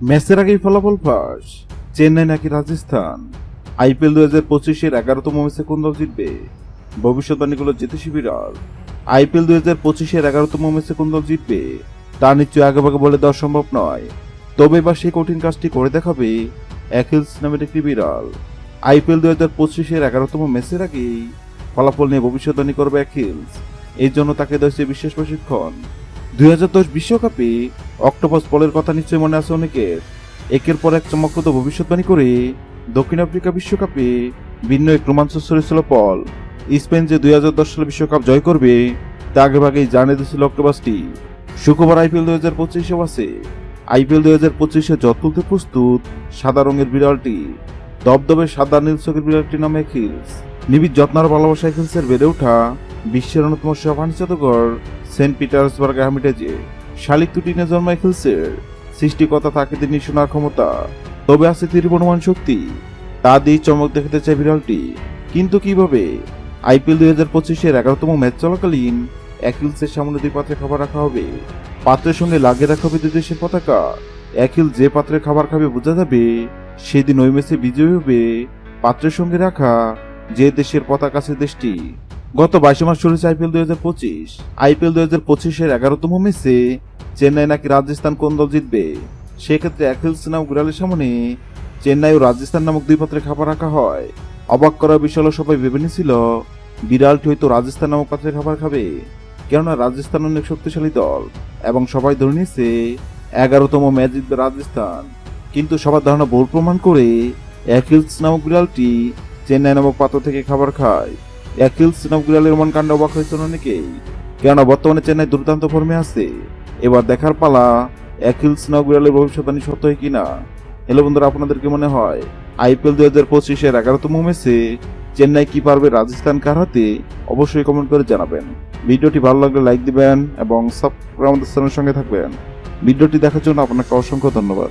ম্যাচের আগেই ফলাফল ফাঁস, চেন্নাই নাকি রাজস্থান। আইপিএল 2025-এর 11তম ম্যাচে কোন দল জিতবে? ভবিষ্যৎবাণীগুলো জিতে শিবিরাল। আইপিএল 2025-এর 11তম ম্যাচে কোন দল জিতবে তা নিশ্চয়ই আগেভাগে বলে দেওয়া সম্ভব নয়। তবে এবার সেই কঠিন কাজটি করে দেখাবে অ্যাকিলস নামের একটি বিড়াল। আইপিএল 2025-এর 11তম ম্যাচের আগেই ফলাফল নিয়ে ভবিষ্যৎবাণী করবে অ্যাকিলস। এই জন্য তাকে দেওয়া বিশেষ প্রশিক্ষণ। 2010 বিশ্বকাপে অক্টোপাস বলের কথা নিশ্চয়ই মনে আছে অনেকের। একের পর এক চমকপ্রদ ভবিষ্যৎবাণী করে দক্ষিণ আফ্রিকা বিশ্বকাপে ভিন্ন এক রোমাঞ্চ ছড়িয়েছিল পল। স্পেন যে 2010 সালে বিশ্বকাপ জয় করবে তা আগেভাগেই জানিয়ে দিয়েছিল অক্টোপাসটি। শুক্রবার আইপিএল 2025 আছে। আইপিএল 2025-এ জট তুলতে প্রস্তুত সাদা রঙের বিড়ালটি। দবদবে সাদা নীল চোখের বিড়ালটির নাম অ্যাকিলস। নিবিড় যত্ন আর ভালোবাসা অ্যাকিলসের বেড়ে ওঠা বিশ্বের অন্যতম সফানি জাদুঘর সেন্ট পিটার্সবার্গ হ্যামিটেজে। শালিক দুটিনে জন্ম অ্যাকিলসের। সৃষ্টিকর্তা তাকে তিনি শোনার ক্ষমতা, তবে আছে তীব্রমান শক্তি। তা দিয়ে চমক দেখাতে চায় বিড়ালটি, কিন্তু কিভাবে? আইপিএল 2025-এর 11তম ম্যাচ চলাকালীন অ্যাকিলসের সামনে 2 পাত্রে খাবার রাখা হবে। পাত্রের সঙ্গে লাগিয়ে রাখা হবে 2 দেশের পতাকা। অ্যাকিল যে পাত্রে খাবার খাবে বোঝা যাবে সেদিন ওই ম্যাচে বিজয়ী হবে পাত্রের সঙ্গে রাখা যে দেশের পতাকা আছে দেশটি। গত 22 মাস চলেছে আইপিএল 2025। আইপিএল 2025-এর 11তম ম্যাচে চেন্নাই নাকি রাজস্থান কোন দল জিতবে? সেক্ষেত্রে অ্যাকিলস নামক বিড়ালের সামনে চেন্নাই ও রাজস্থান নামক 2 পাত্রে খাবার রাখা হয়। অবাক করার বিষয় হলো সবাই ভেবে নিয়েছিল বিড়ালটি হয়তো রাজস্থান নামক পাত্রে খাবার খাবে, কেননা রাজস্থান অনেক শক্তিশালী দল এবং সবাই ধরে নিয়েছে 11তম ম্যাচ জিতবে রাজস্থান। কিন্তু সবার ধারণা ভুল প্রমাণ করে অ্যাকিলস নামক বিড়ালটি চেন্নাই নামক পাত্র থেকে খাবার খায়। অ্যাকিলস নামক বিড়ালের মন কাণ্ড অবাক হয়েছেন অনেকেই, কেননা বর্তমানে চেন্নাই দুর্দান্ত ফর্মে আছে। এবার দেখার পালা অ্যাকিলস নামক বিড়ালের ভবিষ্যৎবাণী সত্য হয় কিনা। হ্যালো বন্ধুরা, আপনাদের কি মনে হয় আইপিএল 2025-এর 11তম ম্যাচে চেন্নাই কি পারবে রাজস্থানকে হারাতে? অবশ্যই কমেন্ট করে জানাবেন। ভিডিওটি ভালো লাগলে লাইক দিবেন এবং সাবস্ক্রাইব আমাদের চ্যানেলের সঙ্গে থাকবেন। ভিডিওটি দেখার জন্য আপনাকে অসংখ্য ধন্যবাদ।